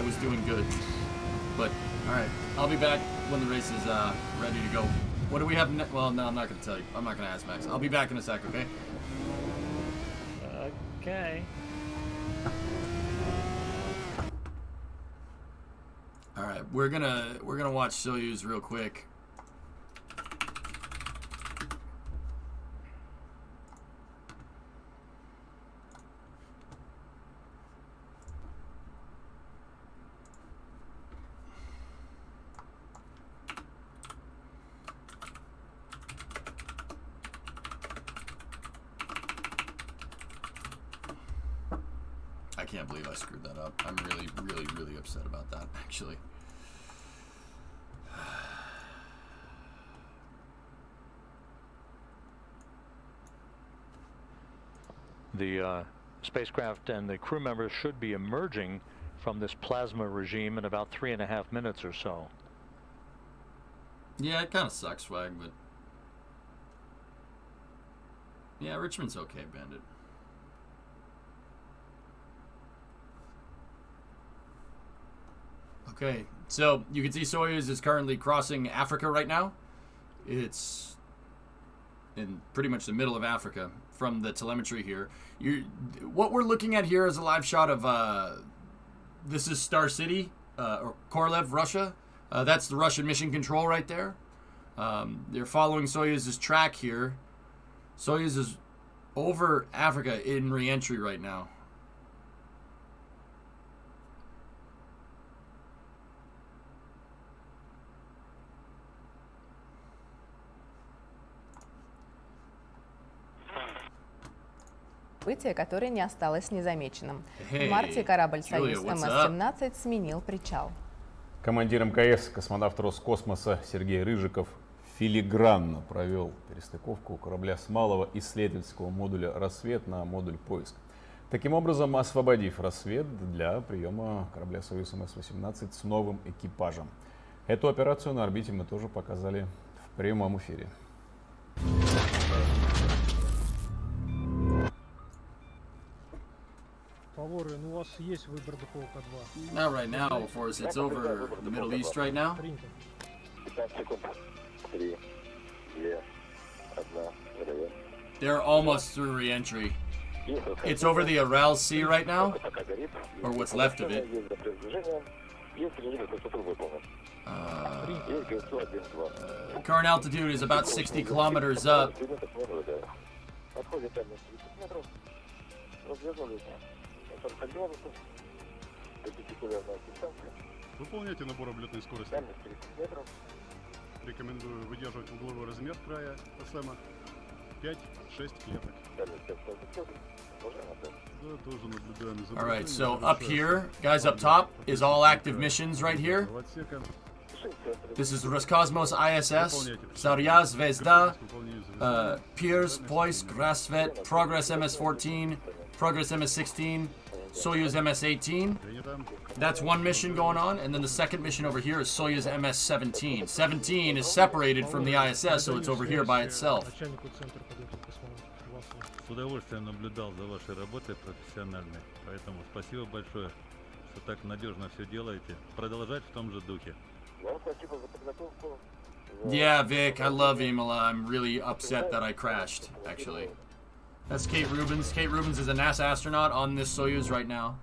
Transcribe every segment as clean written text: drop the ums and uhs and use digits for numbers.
was doing good. But, alright, I'll be back when the race is ready to go. What do we have well, no, I'm not going to tell you. I'm not going to ask Max. I'll be back in a sec, okay? Okay. Alright, we're gonna watch Soyuz real quick. I can't believe I screwed that up. I'm really, really, really upset about that, actually. The spacecraft and the crew members should be emerging from this plasma regime in about 3.5 minutes or so. Yeah, it kind of sucks, Swag, but... yeah, Richmond's okay, Bandit. Okay, so you can see Soyuz is currently crossing Africa right now. It's in pretty much the middle of Africa from the telemetry here. What we're looking at here is a live shot of this is Star City or Korolev, Russia. That's the Russian mission control right there. They're following Soyuz's track here. Soyuz is over Africa in re-entry right now. Которое не осталось незамеченным. В марте корабль «Союз» MS-17 сменил причал. Командир МКС, космонавт Роскосмоса Сергей Рыжиков филигранно провел перестыковку корабля с малого исследовательского модуля «Рассвет» на модуль «Поиск». Таким образом, освободив «Рассвет» для приема корабля «Союз» МС-18 с новым экипажем. Эту операцию на орбите мы тоже показали в прямом эфире. Ну у вас есть выбор духовка 2. Not right now, of course. It's over the Middle East right now. They're almost through re-entry. It's over the Aral Sea right now, or what's left of it. Current altitude is about 60 kilometers up. Выполняйте набор облетной скорости. Рекомендую выдерживать угловой размер края СМа 5-6 клеток. All right, so up here, guys up top, is all active missions right here. This is Roscosmos ISS, Zarya, Zvezda, Piers, Poisk, Rassvet, Progress MS-14, Progress MS-16, Soyuz MS-18. That's one mission going on, and then the second mission over here is Soyuz MS-17. 17 is separated from the ISS, so it's over here by itself. С удовольствием наблюдал за вашей работой профессиональной, поэтому спасибо большое, что так надежно все делаете. Продолжать в том же духе. Yeah, Vic, I love Imola. I'm really upset that I crashed, actually. That's Kate Rubens. Kate Rubens is a NASA astronaut on this Soyuz right now.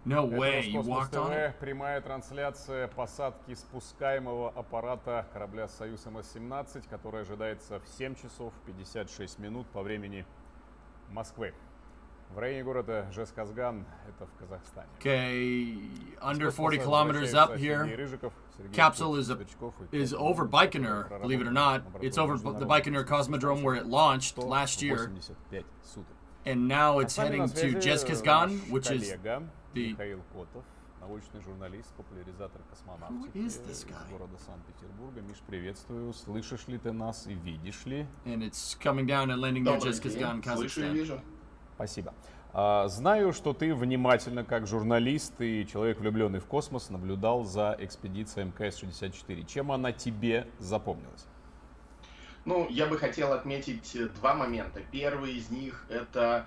No way, you walked on it? Прямая трансляция посадки спускаемого аппарата корабля «Союз» МС-17, который ожидается в 7 часов 56 минут по времени Москвы. В районе города Жезказган, это в Казахстане. Okay, under 40 kilometers up here. Capsule is over Baikonur, believe it or not. It's over the Baikonur Cosmodrome where it launched last year. And now it's heading to Jezkazgan, which is the... научный журналист, популяризатор космонавтики из города Санкт-Петербурга. Миш, приветствую. Слышишь ли ты нас и видишь ли? And it's coming down and landing near Jezkazgan, Kazakhstan. Спасибо. Знаю, что ты внимательно, как журналист и человек, влюбленный в космос, наблюдал за экспедицией МКС-64. Чем она тебе запомнилась? Ну, я бы хотел отметить два момента. Первый из них — это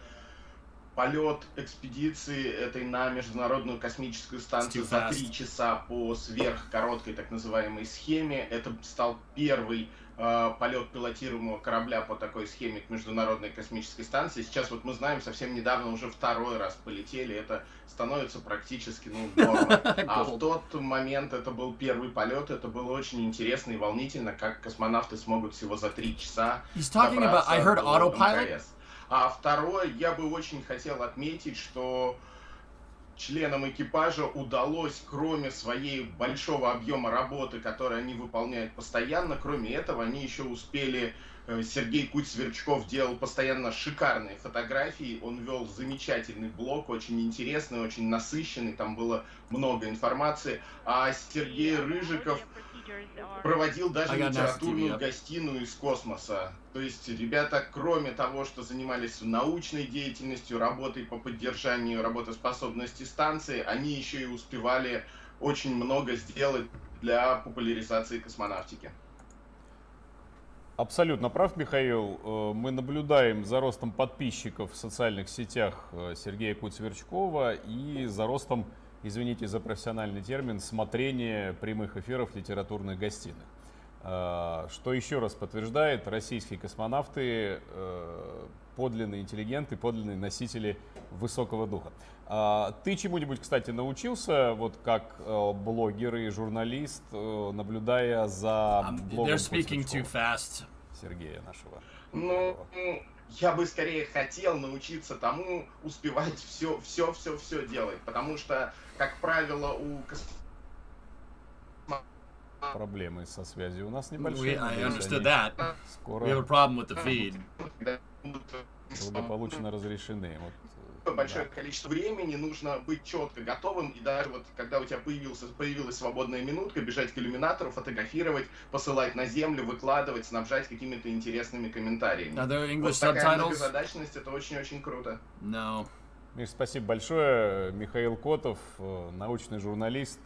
полет экспедиции этой на Международную космическую станцию за 3 часа по сверхкороткой так называемой схеме. Это стал первый полет пилотируемого корабля по такой схеме к Международной космической станции. Сейчас вот мы знаем, совсем недавно уже второй раз полетели. Это становится практически нормой. А в тот момент это был первый полет. Это было очень интересно и волнительно, как космонавты смогут всего за 3 часа добраться до МКС. А второе, я бы очень хотел отметить, что членам экипажа удалось, кроме своей большого объема работы, который они выполняют постоянно, кроме этого, они еще успели, Сергей Куть-Сверчков делал постоянно шикарные фотографии, он вел замечательный блог, очень интересный, очень насыщенный, там было много информации, а Сергей Рыжиков проводил даже литературную гостиную из космоса. То есть ребята, кроме того, что занимались научной деятельностью, работой по поддержанию работоспособности станции, они еще и успевали очень много сделать для популяризации космонавтики. Абсолютно прав, Михаил. Мы наблюдаем за ростом подписчиков в социальных сетях Сергея Куть-Сверчкова и за ростом, извините за профессиональный термин, смотрения прямых эфиров литературных гостиных. Что еще раз подтверждает, российские космонавты подлинные интеллигенты, подлинные носители высокого духа. Ты чему-нибудь, кстати, научился, вот как блогер и журналист, наблюдая за блогом Сергея нашего? Ну, я бы скорее хотел научиться тому, успевать все делать, потому что, как правило, у проблемы со связью у нас небольшие. Скоро благополучно разрешены. Большое количество времени, нужно быть четко готовым, и даже вот когда у тебя появилась свободная минутка, бежать к иллюминатору, фотографировать, посылать на Землю, выкладывать, снабжать какими-то интересными комментариями. Вот такая многозадачность, это очень-очень круто. Миш, спасибо большое. Михаил Котов, научный журналист,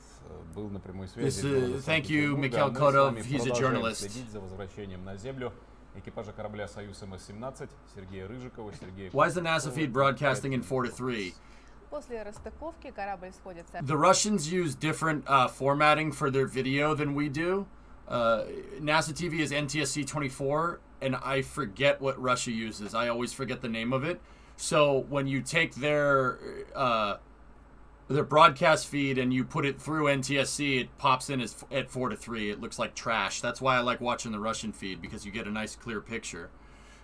был на прямой связи. Thank you, Mikhail Kotov. He's a journalist. Следить за возвращением на Землю экипажа корабля «Союз» MS-17 Сергея Рыжикова, Сергея... Why is the NASA feed broadcasting in 4:3? После расстыковки корабль сходится. The Russians use different formatting for their video than we do. NASA TV is NTSC 24, and I forget what Russia uses. I always forget the name of it. So when you take their broadcast feed and you put it through NTSC, it pops in as at 4:3. It looks like trash. That's why I like watching the Russian feed, because you get a nice clear picture.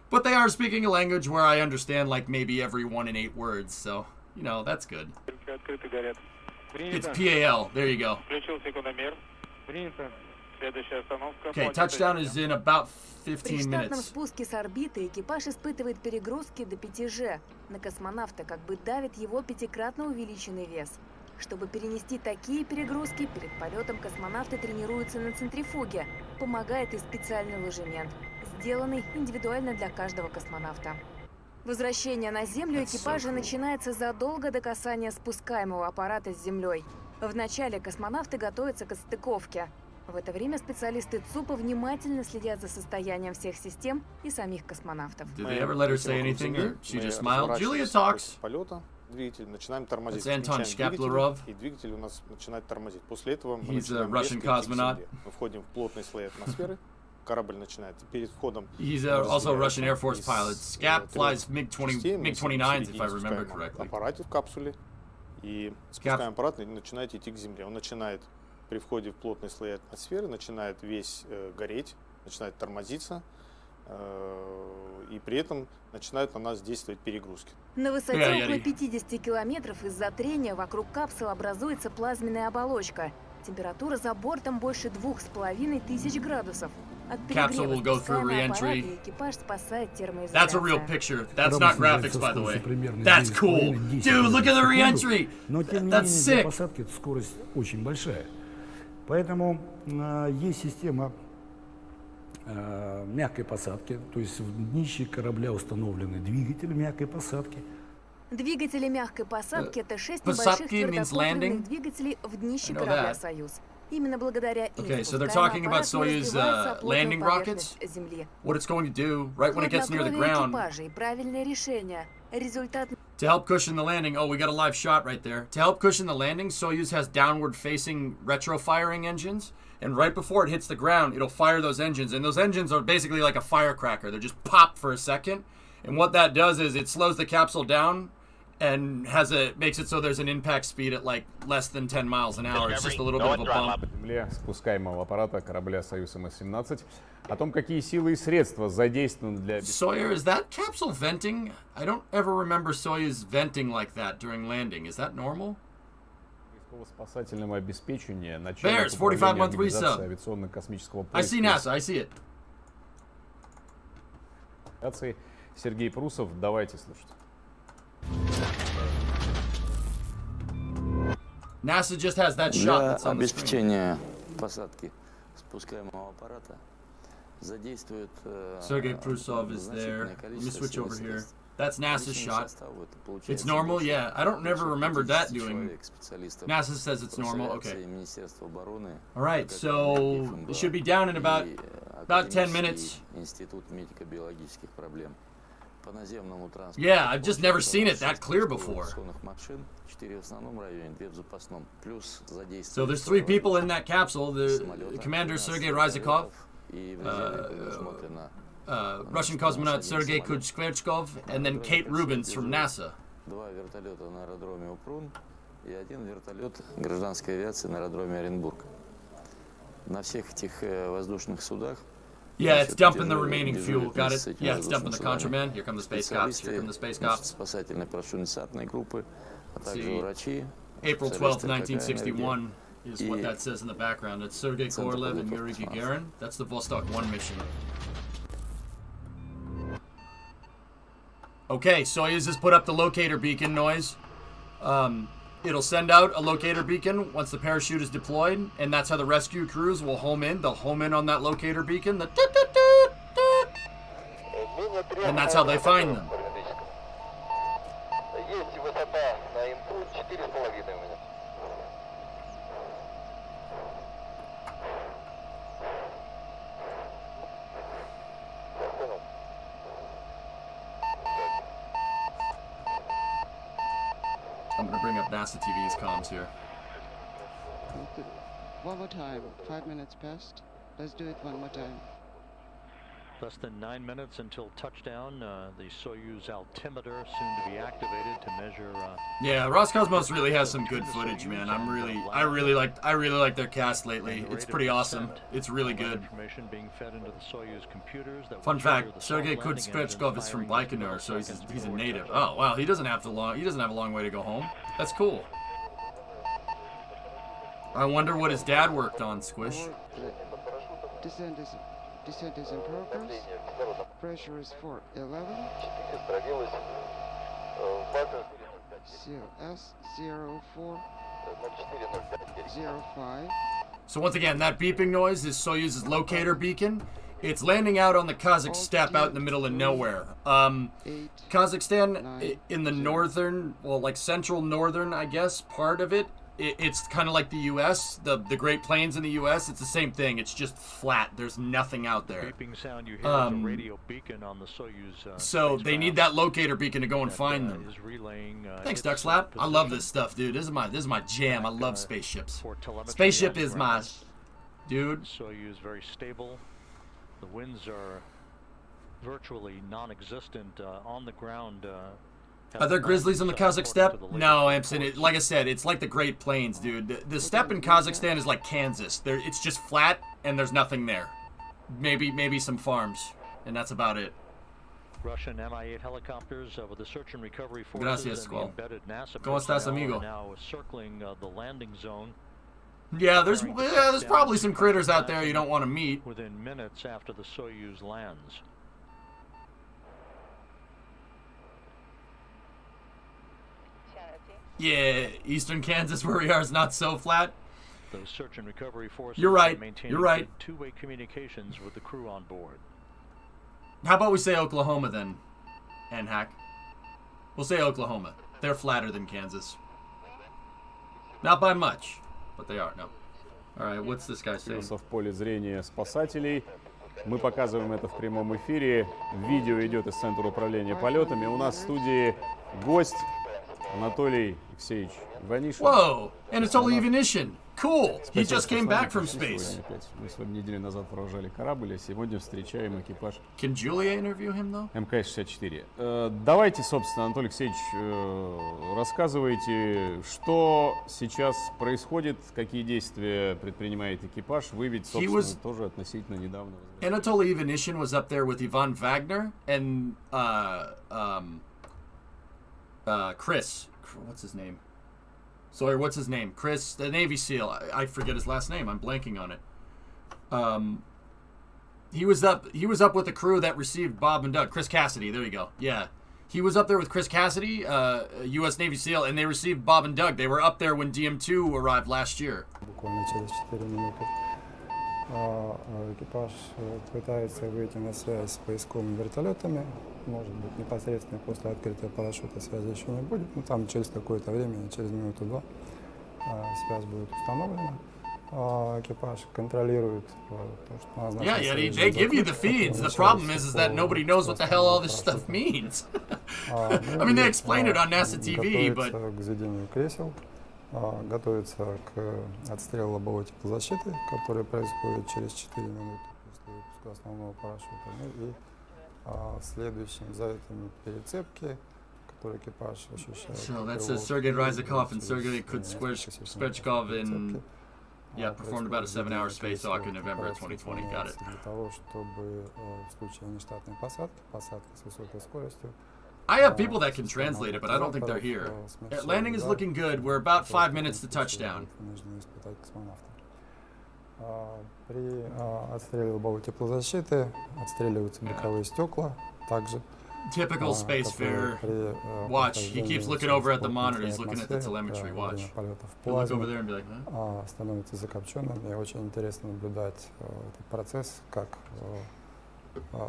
But they are speaking a language where I understand like maybe every 1 in 8 words, so you know that's good. It's PAL. There you go. Okay, touchdown is in about 15 При штатном minutes. спуске с орбиты экипаж испытывает перегрузки до 5G. На космонавта как бы давит его 5-кратно увеличенный вес. Чтобы перенести такие перегрузки, перед полетом космонавты тренируются на центрифуге. Помогает и специальный ложемент, сделанный индивидуально для каждого космонавта. Возвращение на Землю экипажа начинается задолго до касания спускаемого аппарата с Землей. Вначале космонавты готовятся к отстыковке. В это время специалисты ЦУПа внимательно следят за состоянием всех систем и самих космонавтов. Did they ever let her say anything, or she just smiled? Julia talks. Полета, двигатель, начинаем тормозить. That's Anton Shkaplerov. И двигатель у нас начинает тормозить. После этого мы He's a начинаем Russian cosmonaut. Мы входим в плотный слой атмосферы. Корабль начинает перед входом. He's also a Russian Air Force pilot. Scap flies MiG-29s, if I remember correctly. Аппарате в капсуле и спускаем аппарат и начинает идти к Земле. Он начинает при входе в плотный слой атмосферы начинает весь гореть, начинает тормозиться, и при этом начинают на нас действовать перегрузки. На высоте около 50 километров из-за трения вокруг капсулы образуется плазменная оболочка. Температура за бортом больше 2500 градусов. От перегрева спускаемый аппарат и экипаж спасает термоизоляция. That's a real picture. That's not graphics, by the way. That's cool. Dude, look at the re-entry. Но тем не менее для посадки скорость очень большая. Поэтому есть система мягкой посадки, то есть в днище корабля установлены двигатели мягкой посадки. Двигатели мягкой посадки – это 6 небольших твердотопливных двигателей в днище корабля «Союз». Именно благодаря им Okay, so they're спускаемый talking about аппарат не Soyuz разбивается о плотную landing rockets. поверхность Земли. What it's going to do right when it gets near the ground. Экипажа и правильное решение. Результат. To help cushion the landing, oh, we got a live shot right there. To help cushion the landing, Soyuz has downward-facing retro-firing engines, and right before it hits the ground, it'll fire those engines, and those engines are basically like a firecracker. They just pop for a second, and what that does is it slows the capsule down and makes it so there's an impact speed at like less than 10 miles an hour. It's just a little bit of a bump. Земле спускаемого аппарата корабля «Союз МС-17» о том, какие силы и средства задействованы для... Sawyer, is that capsule venting? I don't ever remember Soyuz venting like that during landing. Is that normal? Спасательного обеспечения начальник There's управления 4513 организации sub. авиационно-космического I see NASA. I see it. Сергей Прусов, давайте слушать. NASA just has that shot that's on the screen. Обеспечение посадки спускаемого аппарата задействует Sergei Prusov is there. Let me switch over here. That's NASA's shot. It's normal, yeah. I don't never remember that doing. NASA says it's normal. Okay. All right, so it should be down in about 10 minutes. Yeah, I've just never seen it that clear before. So there's 3 people in that capsule. The commander Sergei Ryzhikov, Russian cosmonaut Sergei Kuzhkverchkov, and then Kate Rubins from NASA. Yeah, it's dumping the remaining fuel. Got it? Yeah, it's dumping the contraband. Here come the space cops. Here come the space cops. See, April 12th, 1961 is what that says in the background. It's Sergei Korolev and Yuri Gagarin. That's the Vostok 1 mission. Okay, Soyuz has put up the locator beacon noise. It'll send out a locator beacon once the parachute is deployed, and that's how the rescue crews will home in. They'll home in on that locator beacon, the toot, toot, toot, toot, and that's how they find them. I'm gonna bring up NASA TV's comms here. One more time. 5 minutes past. Let's do it one more time. Less than 9 minutes until touchdown. The Soyuz altimeter soon to be activated to measure. Yeah, Roscosmos really has some good footage, man. I really like their cast lately. It's pretty awesome. It's really good. Information being fed into the Soyuz computers. Fun fact: Sergei Kuzhkverchkov is from Baikonur, so he's a native. Oh wow, he doesn't have a long way to go home. That's cool. I wonder what his dad worked on, Squish. Descent is in progress. Pressure is 411. CS 0405. So once again, that beeping noise is Soyuz's locator beacon. It's landing out on the Kazakh steppe out in the middle of nowhere. Kazakhstan, in the northern, well, like central northern, I guess, part of it, it's kind of like the U.S., the Great Plains in the U.S. It's the same thing. It's just flat. There's nothing out there. The beeping sound you hear is a radio beacon on the Soyuz. So they need that locator beacon to go and find them. Thanks, Duckslap. I love this stuff, dude. This is my jam. I love spaceships. Spaceship is my dude. Soyuz very stable. The winds are virtually non-existent on the ground. Are there grizzlies on the Kazakh steppe? No, Amson. Like I said, it's like the Great Plains, dude. The steppe in Kazakhstan is like Kansas. It's just flat, and there's nothing there. Maybe some farms, and that's about it. Russian Mi-8 helicopters with the search and recovery forces Gracias, and the embedded NASA ¿Cómo estás, amigo? are now circling the landing zone. Yeah, there's probably some critters out there you don't want to meet. Within minutes after the Soyuz lands. Yeah, eastern Kansas where we are is not so flat. Those search and recovery forces You're right. maintain You're right. two-way communications with the crew on board. How about we say Oklahoma then, NHAC? We'll say Oklahoma. They're flatter than Kansas. Not by much, but they are, no. All right, what's this guy saying? В поле зрения спасателей. Мы показываем это в прямом эфире. Видео идет из Центра управления полетами. У нас в студии гость Анатолий Алексеевич Иванишин. Whoa, Anatoly Ivanishin. Cool. He just came back from space. Мы с вами неделю назад провожали корабль, а сегодня встречаем экипаж Can Julia interview him, though? МКС-64. Давайте, собственно, Анатолий Алексеевич, рассказывайте, что сейчас происходит, какие действия предпринимает экипаж. Вы ведь, собственно, тоже относительно недавно. Anatoly Ivanishin was up there with Ivan Wagner and Chris. What's his name? Sorry, what's his name? Chris, the Navy SEAL. I forget his last name. I'm blanking on it. He was up with the crew that received Bob and Doug. Chris Cassidy. There you go. Yeah. He was up there with Chris Cassidy, U.S. Navy SEAL, and they received Bob and Doug. They were up there when DM2 arrived last year. Экипаж пытается выйти на связь с поисковыми вертолетами. Может быть, непосредственно после открытия парашюта связи еще не будет. Но там через какое-то время, через минуту-два, связь будет установлена. Экипаж контролирует то, что назначено. Yeah, they give you the feeds. The problem is that nobody knows what the hell all this stuff means. I mean, they explain it on NASA TV, but... К заведению кресел. Готовится к отстрелу лобовой теплозащиты, который происходит через 4 минуты после выпуска основного парашюта. Ну и следующим за этими перецепки, которые экипаж ощущает. So that says Sergei Ryzikov and Sergei Kudzhevchkov in, performed about a 7-hour spacewalk in November of 2020. Got it. Для того, чтобы в случае нештатной посадки с высокой скоростью, I have people that can translate it, but I don't think they're here. Landing is looking good. We're about 5 minutes to touchdown. При отстреле лобовой теплозащиты отстреливаются боковые стекла также. Typical spacefarer. Watch. He keeps looking over at the monitor. He's looking at the telemetry. Watch. He'll look over there and be like, huh? Становится закопченным. И очень интересно наблюдать этот процесс, как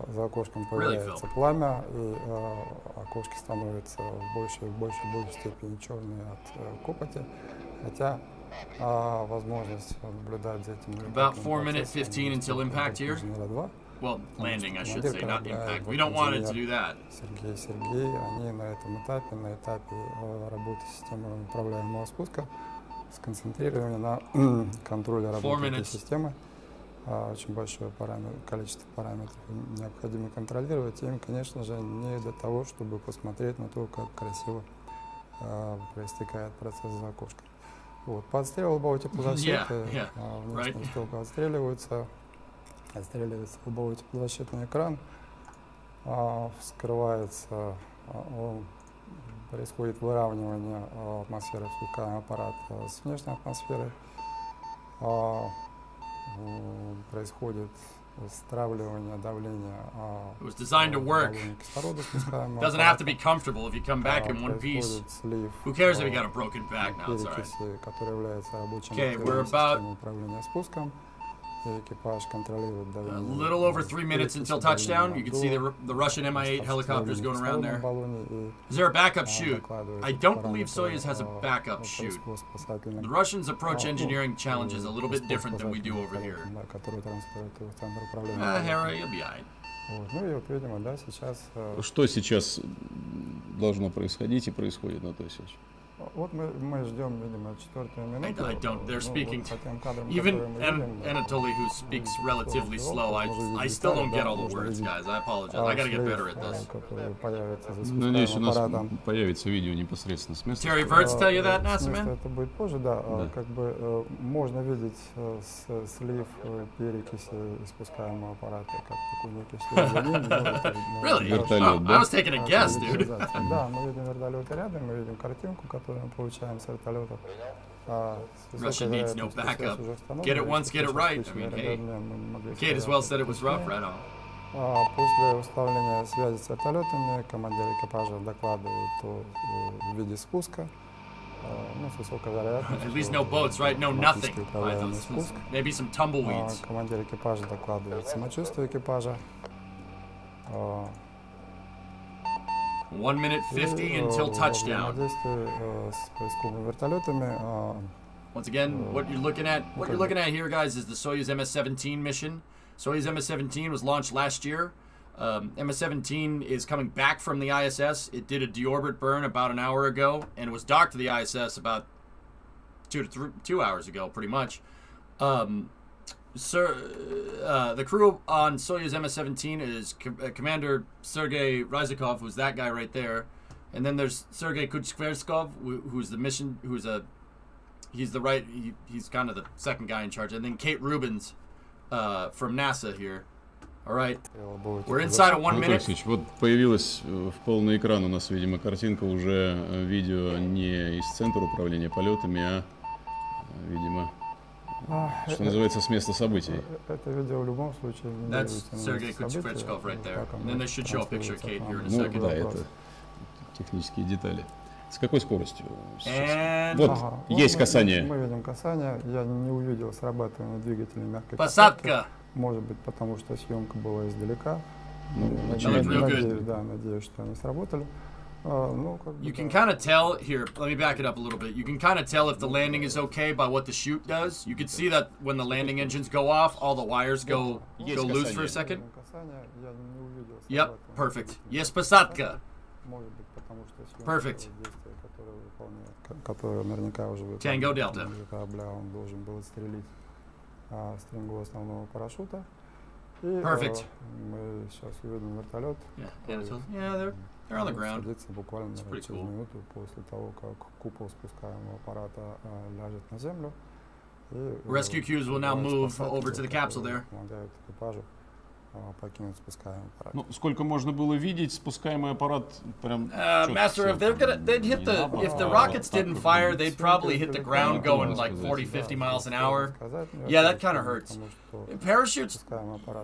за окошком появляется пламя, и окошки становятся в большей степени черные от копоти, хотя возможность наблюдать за этим... About 4 minutes 15 until impact here? Well, landing, I should say, not impact. We don't want it to do that. Сергей, они на этом этапе, на этапе работы системы управляемого спуска, сконцентрированы на контроле работы этой системы. Очень большое количество параметров необходимо контролировать. Им, конечно же, не для того, чтобы посмотреть на то, как красиво проистекает процесс за окошком. Вот. По отстрелу лобовой теплозащиты внешние стекла отстреливается лобовой теплозащитный экран, вскрывается, происходит выравнивание атмосферы спускаемого аппарата с внешней атмосферой. Происходит стравливание давления. It was designed to work. Doesn't have to be comfortable if you come back in one piece. Who cares if you got a broken back now? It's all right. Okay, we're about a little over 3 minutes until touchdown. You can see the Russian Mi-8 helicopters going around there. Is there a backup chute? I don't believe Soyuz has a backup chute. The Russians approach engineering challenges a little bit different than we do over here. Hera, you'll be alright. Что сейчас должно происходить и происходит, Анатолий Алексеевич? Вот мы ждем, видимо, 4-ю минуту. I don't. They're speaking. Even Anatoly, who speaks relatively slow, I still don't get all the words, guys. I apologize. I gotta get better at this. Надеюсь, у нас появится видео непосредственно с места. Terry Verts tell you that, NASA man? Это будет позже, да. Как бы можно видеть слив перекиси испускаемого аппарата, как такой некий слив. Really? I was taking a guess, dude. Да, мы видим вертолеты рядом, мы видим картинку, которую мы получаем с вертолетов. Russia needs no backup. Get it once, get it right. I mean, hey, Kate as well said it was rough, right on. После установления связи с вертолетами командир экипажа докладывает о виде спуска. Ну, с высокой вероятностью. At least no boats, right? No nothing. Maybe some tumbleweeds. Командир экипажа докладывает самочувствие экипажа. 1 minute 50 until touchdown. Взаимодействие с поисковыми вертолетами Once again, what you're looking at here, guys, is the Soyuz MS-17 mission. Soyuz MS-17 was launched last year. MS-17 is coming back from the ISS. It did a deorbit burn about an hour ago, and it was docked to the ISS about 2 hours ago, pretty much. The crew on Soyuz MS-17 is Commander Sergei Ryzhikov, who's that guy right there, and then there's Sergei Kuchverskov, who's the mission, he's kind of the second guy in charge, and then Kate Rubins from NASA here. All right, we're inside of 1 minute. Вот появилась в полный экран у нас, видимо, картинка уже видео не из центра управления полетами, а, видимо, что называется, с места событий. Это видео в любом случае. That's Sergei Kuchverskov right there. And then they should show a picture of Kate here in a Ну second. да, это технические детали. С какой скоростью? Вот, есть касание. Мы видим касание. Я не увидел срабатывание двигателя мягкой посадка. Может быть, потому что съемка была издалека. Надеюсь, что они сработали. You can kind of tell here. Let me back it up a little bit. You can kind of tell if the landing is okay by what the chute does. You can see that when the landing engines go off, all the wires go loose for a second. Yep, perfect. Yes, посадка. Perfect. Tango Delta. Он должен был отстрелить стрингу основного парашюта. Perfect. Мы сейчас увидим вертолет. Yeah, they're on the ground. Буквально через минуту после того, как купол спускаемого аппарата ляжет на землю. Rescue crews will now move over to the capsule there. Помогают экипажу покинуть спускаемый аппарат. Ну, сколько можно было видеть, спускаемый аппарат прям. Master, if the rockets didn't fire, they'd probably hit the ground going like 40-50 miles an hour. Yeah, that kind of hurts. Parachutes,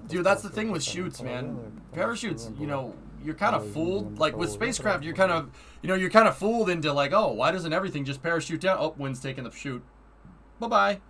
dude, that's the thing with chutes, man. Parachutes, you know, you're kind of fooled. Like with spacecraft, you're kind of fooled into like, oh, why doesn't everything just parachute down? Oh, wind's taking the chute. Bye-bye.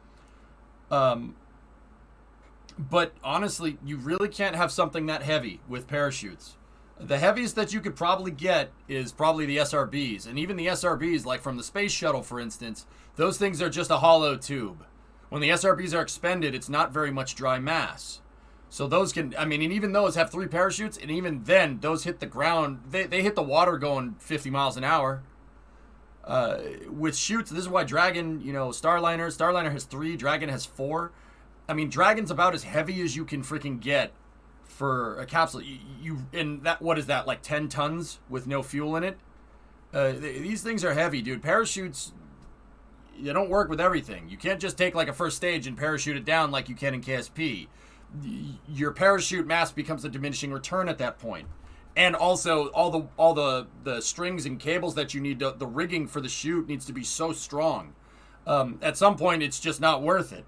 But honestly, you really can't have something that heavy with parachutes. The heaviest that you could probably get is probably the SRBs. And even the SRBs, like from the space shuttle, for instance, those things are just a hollow tube. When the SRBs are expended, it's not very much dry mass. So those can, I mean, and even those have 3 parachutes, and even then, those hit the ground, they hit the water going 50 miles an hour. With chutes, this is why Dragon, you know, Starliner has 3, Dragon has 4. I mean, Dragon's about as heavy as you can freaking get for a capsule. What is that, like 10 tons with no fuel in it? These things are heavy, dude. Parachutes, you don't work with everything. You can't just take like a first stage and parachute it down like you can in KSP. Your parachute mass becomes a diminishing return at that point. And also, all the strings and cables that you need, the rigging for the chute needs to be so strong. At some point, it's just not worth it.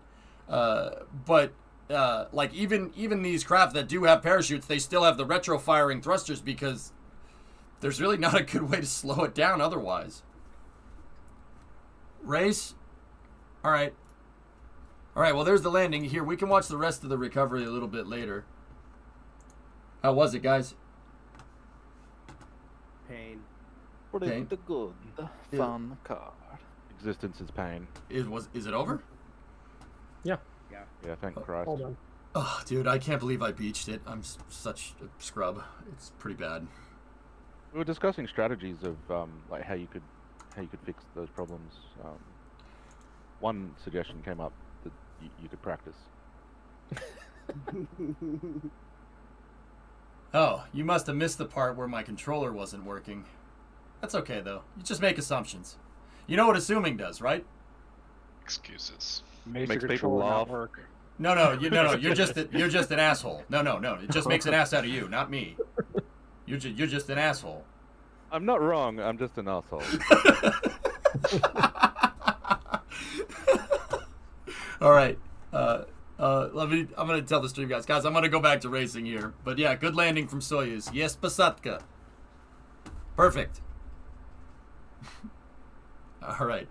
But like even these craft that do have parachutes, they still have the retro firing thrusters because there's really not a good way to slow it down otherwise. Race? All right, well, there's the landing. Here, we can watch the rest of the recovery a little bit later. How was it, guys? Pain. Pain? The good, fun car. Existence is pain. Is it over? Yeah. Yeah, thank Christ. Hold on. Oh, dude, I can't believe I beached it. I'm such a scrub. It's pretty bad. We were discussing strategies of like how you could fix those problems. One suggestion came up that you could practice. Oh, you must have missed the part where my controller wasn't working. That's okay though. You just make assumptions. You know what assuming does, right? Excuses. Makes people laugh. No, you're just an asshole. No, it just makes an ass out of you, not me. You're just an asshole. I'm not wrong. I'm just an asshole. All right. I'm gonna tell the stream guys. I'm gonna go back to racing here. But yeah, good landing from Soyuz. Yes, посадка. Perfect. All right.